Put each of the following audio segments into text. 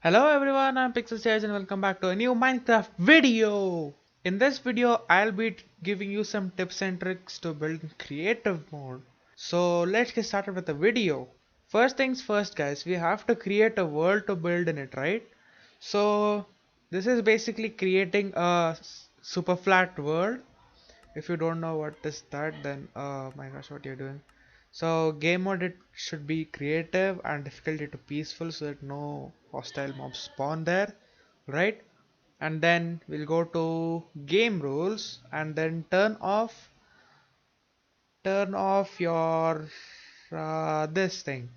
Hello everyone, I'm Pixel and welcome back to a new Minecraft video. In this video, I'll be giving you some tips and tricks to build in creative mode. So let's get started with the video. First things first guys, we have to create a world to build in it, right? So this is basically creating a super flat world. If you don't know what is that, then my gosh, what you're doing. So game mode, it should be creative and difficulty to peaceful so that no hostile mobs spawn there, right? And then we'll go to game rules and then turn off your this thing.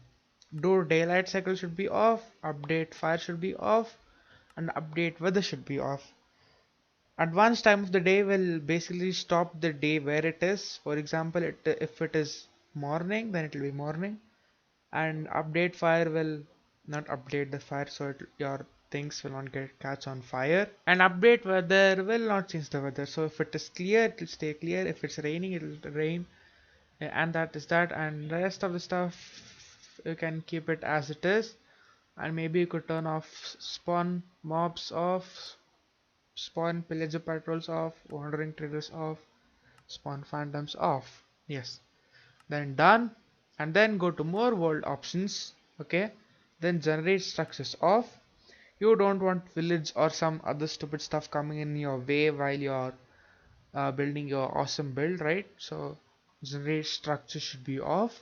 Do daylight cycle should be off, update fire should be off, and update weather should be off. Advanced time of the day will basically stop the day where it is. For example, if it is morning, then it will be morning, and update fire will not update the fire, so your things will not get catch on fire. And update weather will not change the weather. So if it is clear, it will stay clear. If it's raining, it will rain. And that is that. And the rest of the stuff you can keep it as it is. And maybe you could turn off spawn mobs off, spawn pillager patrols off, wandering traders off, spawn phantoms off. Yes, then done. And then go to more world options. Okay, then generate structures off. You don't want village or some other stupid stuff coming in your way while you're building your awesome build, right? So generate structure should be off.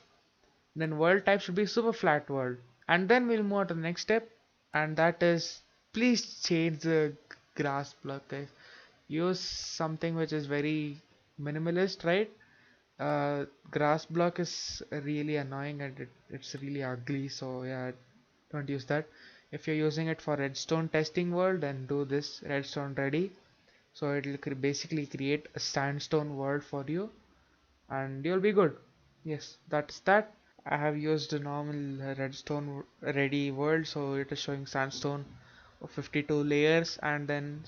Then world type should be super flat world. And then we'll move on to the next step, and that is please change the grass block, guys. Use something which is very minimalist, right? Grass block is really annoying and it's really ugly, so yeah, don't use that. If you're using it for redstone testing world, then do this redstone ready, so it will basically create a sandstone world for you and you'll be good. Yes, that's that. I have used a normal redstone ready world, so it is showing sandstone of 52 layers and then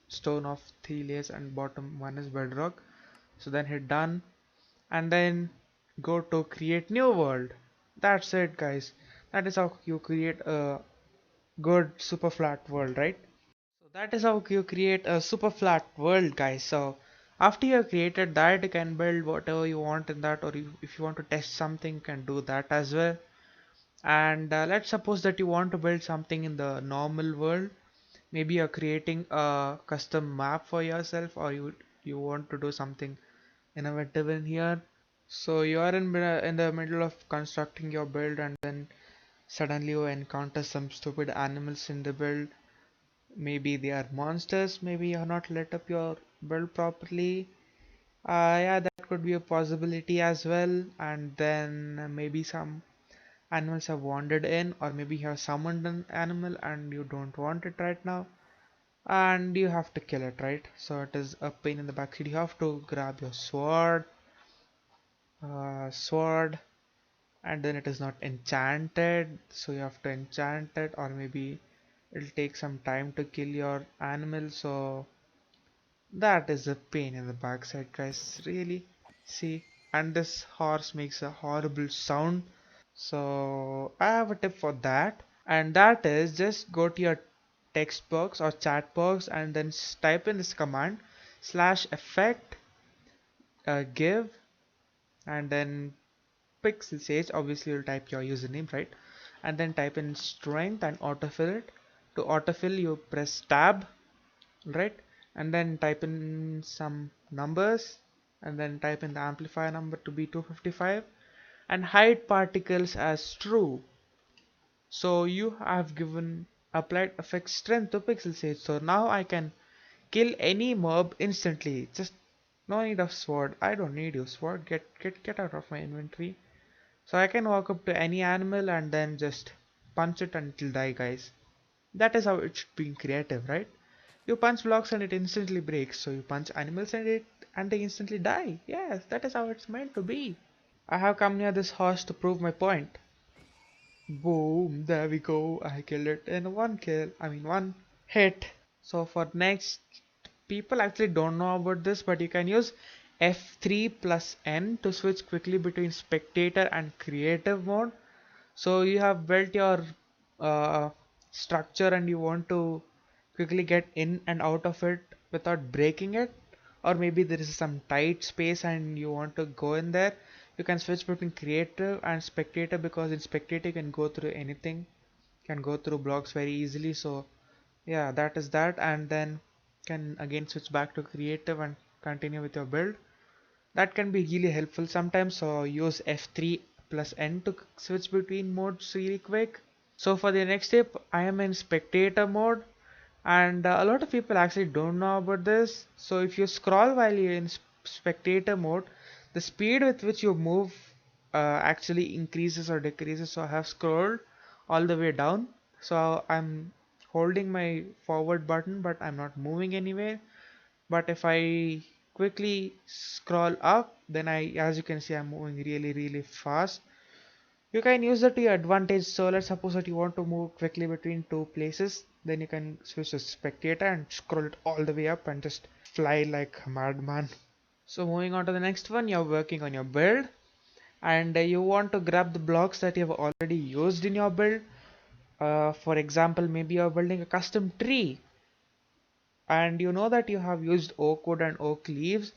stone of 3 layers and bottom one is bedrock. So then hit done and then go to create new world. That's it guys. That is how you create a good super flat world, right? So that is how you create a super flat world guys. So after you have created that, you can build whatever you want in that, or if you want to test something, you can do that as well. And let's suppose that you want to build something in the normal world. Maybe you're creating a custom map for yourself, or you want to do something innovative in here. So you are in the middle of constructing your build, and then suddenly you encounter some stupid animals in the build. Maybe they are monsters, maybe you have not lit up your build properly. Yeah, that could be a possibility as well. And then maybe some animals have wandered in, or maybe you have summoned an animal and you don't want it right now, and you have to kill it, right? So it is a pain in the backseat. You have to grab your sword, and then it is not enchanted, so you have to enchant it, or maybe it'll take some time to kill your animal. So that is a pain in the backside, guys, really. See, and this horse makes a horrible sound. So I have a tip for that, and that is just go to your text box or chat box and then type in this command slash effect give, and then pixel sage. Obviously you'll type your username, right? And then type in strength and autofill it. To autofill, you press tab, right? And then type in some numbers, and then type in the amplifier number to be 255, and hide particles as true. So you have given applied effect strength to pixel sage. So now I can kill any mob instantly. Just no need of sword. I don't need your sword. Get out of my inventory. So I can walk up to any animal and then just punch it until die, guys. That is how it should be creative, right? You punch blocks and it instantly breaks. So you punch animals and they instantly die. Yes, that is how it's meant to be. I have come near this horse to prove my point. Boom, there we go. I killed it in one kill. I mean one hit. So for next, people actually don't know about this, but you can use F3 plus N to switch quickly between spectator and creative mode. So you have built your uh, structure and you want to quickly get in and out of it without breaking it, or maybe there is some tight space and you want to go in there, you can switch between creative and spectator, because in spectator you can go through anything, can go through blocks very easily. So yeah, that is that. And then can again switch back to creative and continue with your build. That can be really helpful sometimes, so use F3 plus N to switch between modes really quick. So for the next step, I am in spectator mode, and a lot of people actually don't know about this. So if you scroll while you're in spectator mode, the speed with which you move actually increases or decreases. So I have scrolled all the way down, so I'm holding my forward button but I'm not moving anywhere. But if I quickly scroll up, then as you can see, I'm moving really fast. You can use that to your advantage. So let's suppose that you want to move quickly between two places, then you can switch to spectator and scroll it all the way up and just fly like a madman. So moving on to the next one, you're working on your build, and you want to grab the blocks that you have already used in your build. For example, maybe you're building a custom tree, and you know that you have used oak wood and oak leaves,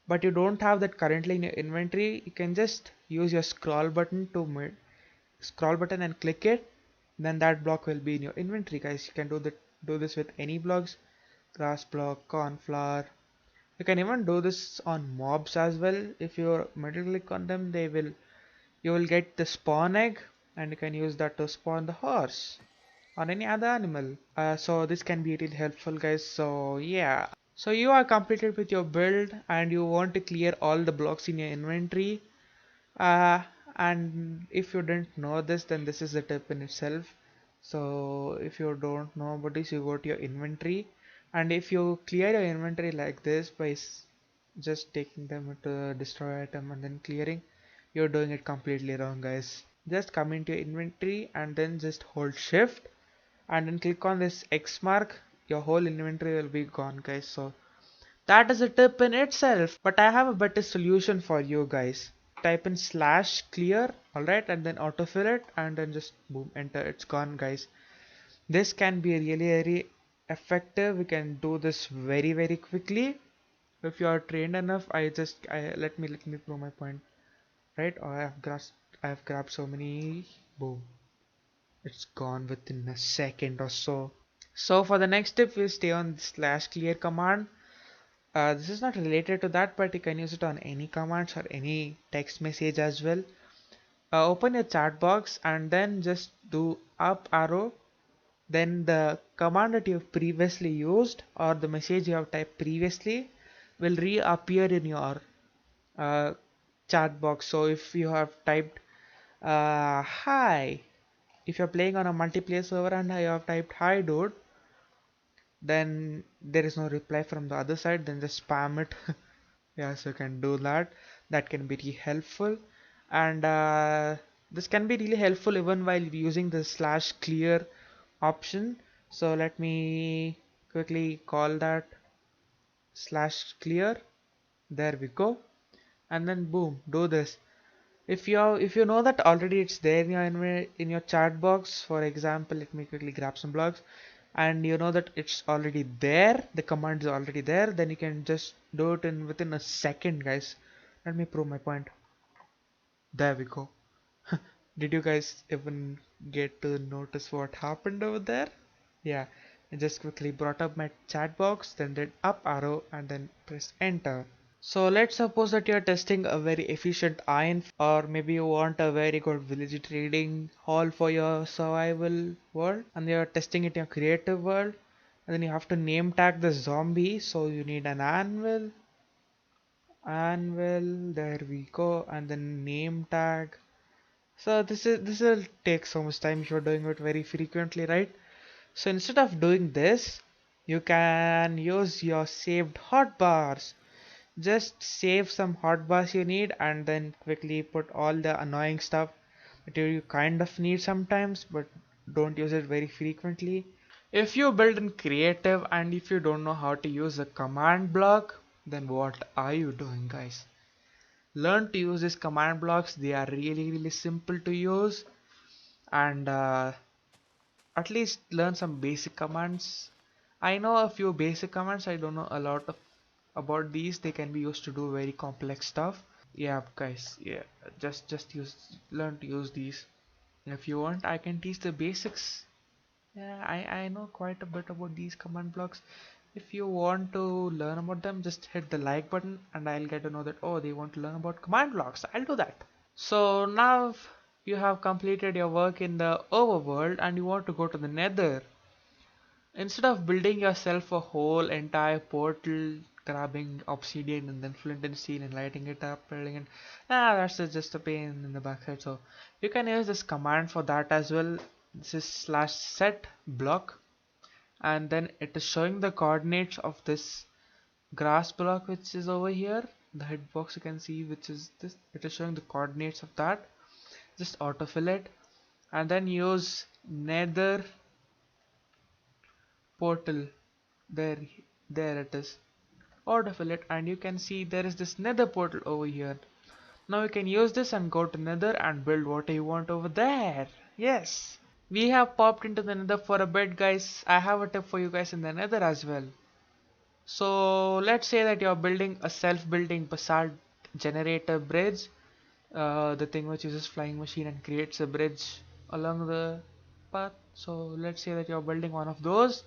but you don't have that currently in your inventory. You can just use your scroll button and click it, then that block will be in your inventory, guys. You can do this with any blocks, grass block, cornflower. You can even do this on mobs as well. If you middle click on them, you will get the spawn egg, and you can use that to spawn the horse or any other animal. So this can be really helpful, guys. So yeah, so you are completed with your build and you want to clear all the blocks in your inventory. uh, and if you didn't know this, then this is a tip in itself. So if you don't know about this, you go to your inventory, and if you clear your inventory like this by just taking them to destroy item and then clearing, you're doing it completely wrong, guys. Just come into your inventory and then just hold shift and then click on this X mark. Your whole inventory will be gone, guys. So that is a tip in itself, but I have a better solution for you guys. Type in slash clear, alright, and then autofill it, and then just boom, enter. It's gone, guys. This can be really very effective. We can do this very quickly if you are trained enough. Let me prove my point. Right? Oh, I have grabbed so many. Boom, it's gone within a second or so. So for the next step, we stay on slash clear command. This is not related to that, but you can use it on any commands or any text message as well. Open your chat box and then just do up arrow. Then the command that you have previously used or the message you have typed previously will reappear in your uh, chat box. So if you have typed hi, if you're playing on a multiplayer server and you have typed hi dude, then there is no reply from the other side, then just spam it. Yeah, so you can do that. That can be really helpful, and this can be really helpful even while using the slash clear option. So let me quickly call that slash clear. There we go, and then boom, do this. If you know that already it's there in your chat box, for example, let me quickly grab some blocks, and you know that it's already there, the command is already there, then you can just do it in within a second, guys. Let me prove my point. There we go. Did you guys even get to notice what happened over there? Yeah, I just quickly brought up my chat box, then did up arrow and then press enter. So let's suppose that you're testing a very efficient iron, or maybe you want a very good village trading hall for your survival world, and you're testing it in your creative world, and then you have to name tag the zombie. So you need an anvil, there we go, and then name tag. So this will take so much time if you're doing it very frequently, right? So instead of doing this, you can use your saved hotbars. Just save some hotbars you need and then quickly put all the annoying stuff that you kind of need sometimes but don't use it very frequently. If you build in creative and if you don't know how to use a command block, then what are you doing, guys? Learn to use these command blocks. They are really simple to use, and at least learn some basic commands. I know a few basic commands. I don't know a lot about these. They can be used to do very complex stuff. Yeah, guys. Yeah, just learn to use these. If you want, I can teach the basics. Yeah, I know quite a bit about these command blocks. If you want to learn about them, just hit the like button and I'll get to know that, oh, they want to learn about command blocks. I'll do that. So now you have completed your work in the overworld and you want to go to the nether. Instead of building yourself a whole entire portal, grabbing obsidian and then flint and steel and lighting it up, building it, that's just a pain in the backside. So you can use this command for that as well. This is slash set block, and then it is showing the coordinates of this grass block which is over here. The hitbox you can see, which is this, it is showing the coordinates of that. Just autofill it and then use nether portal. There it is. Autofill it and you can see there is this nether portal over here. Now you can use this and go to nether and build what you want over there. Yes, we have popped into the nether for a bit, guys. I have a tip for you guys in the nether as well. So let's say that you're building a self-building basalt generator bridge, the thing which uses flying machine and creates a bridge along the path. So let's say that you're building one of those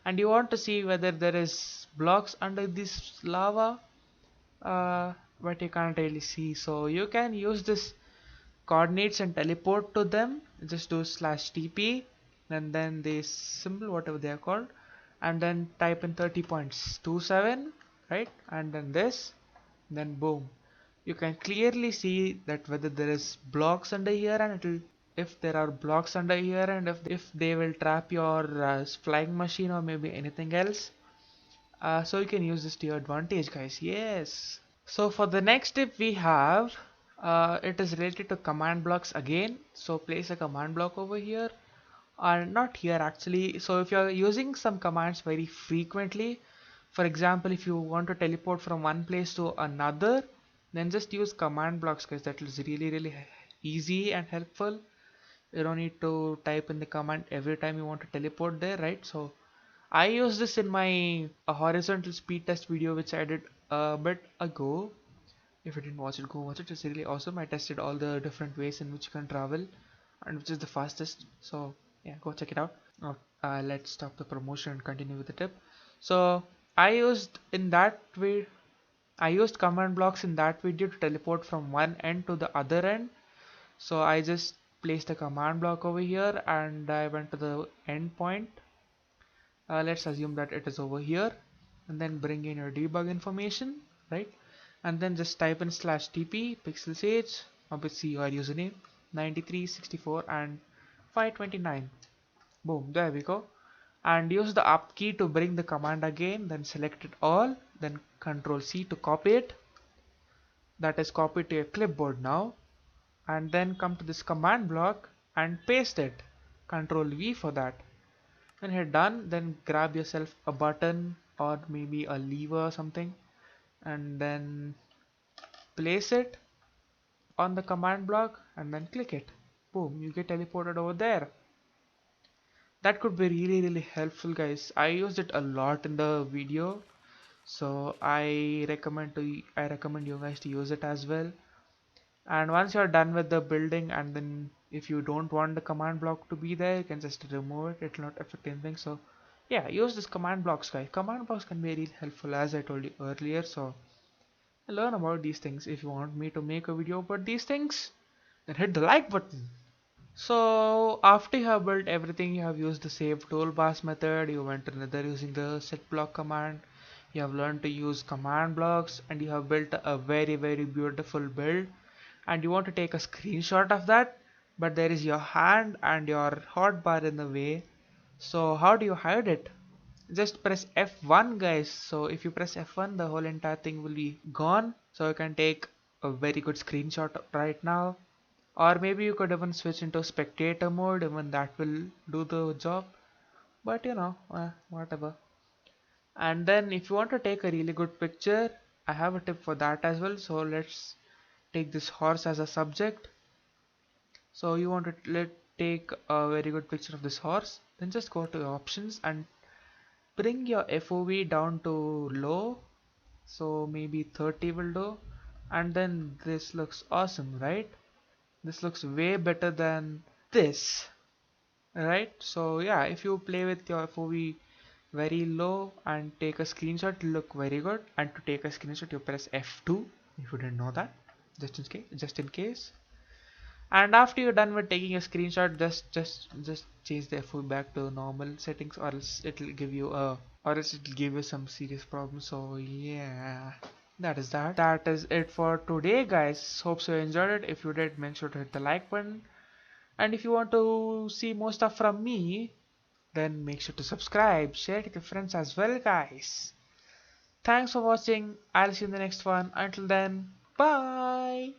and you want to see whether there is blocks under this lava, but you can't really see. So you can use this coordinates and teleport to them. Just do slash TP and then this symbol, whatever they are called, and then type in 30.27, right? And then this, then boom. You can clearly see that whether there is blocks under here, and it'll, if there are blocks under here, and if they will trap your flying machine or maybe anything else. So you can use this to your advantage, guys. Yes. So for the next tip we have, it is related to command blocks again. So place a command block over here, or not here actually. So if you're using some commands very frequently, for example, if you want to teleport from one place to another, then just use command blocks, guys. That is really easy and helpful. You don't need to type in the command every time you want to teleport there, right? So I used this in my horizontal speed test video which I did a bit ago. If you didn't watch it, go watch it. It's really awesome. I tested all the different ways in which you can travel and which is the fastest. So yeah, go check it out. Now, let's stop the promotion and continue with the tip. So I used in that way, I used command blocks in that video to teleport from one end to the other end. So I just placed a command block over here and I went to the end point. Let's assume that it is over here and then bring in your debug information, right? And then just type in slash tp pixel sage, obviously your username 93 64 and 529. Boom, there we go. And use the up key to bring the command again, then select it all, then control C to copy it. That is copied to your clipboard now, and then come to this command block and paste it. Control V for that. When you're done, then grab yourself a button or maybe a lever or something and then place it on the command block and then click it. Boom, you get teleported over there. That could be really helpful, guys. I used it a lot in the video, so I recommend you guys to use it as well. And once you're done with the building, and then if you don't want the command block to be there, you can just remove it. It will not affect anything. So yeah, use this command blocks, guys. Command blocks can be really helpful, as I told you earlier. So learn about these things. If you want me to make a video about these things, then hit the like button. So after you have built everything, you have used the save toolbars method, you went to another using the set block command, you have learned to use command blocks, and you have built a very beautiful build, and you want to take a screenshot of that, but there is your hand and your hotbar in the way. So how do you hide it? Just press F1, guys. So if you press F1, the whole entire thing will be gone. So you can take a very good screenshot right now. Or maybe you could even switch into spectator mode, even that will do the job. But you know, whatever. And then if you want to take a really good picture, I have a tip for that as well. So let's take this horse as a subject. So you want to take a very good picture of this horse, then just go to options and bring your FOV down to low, so maybe 30 will do. And then this looks awesome, right? This looks way better than this, right? So yeah, if you play with your FOV very low and take a screenshot, it'll look very good. And to take a screenshot, you press F2 if you didn't know that, just in case. And after you're done with taking a screenshot, just change the FOV back to normal settings, or else it'll give you some serious problems. So yeah, that is it for today, guys. Hope so you enjoyed it. If you did, make sure to hit the like button, and if you want to see more stuff from me, then make sure to subscribe, share it with your friends as well, guys. Thanks for watching. I'll see you in the next one. Until then, bye.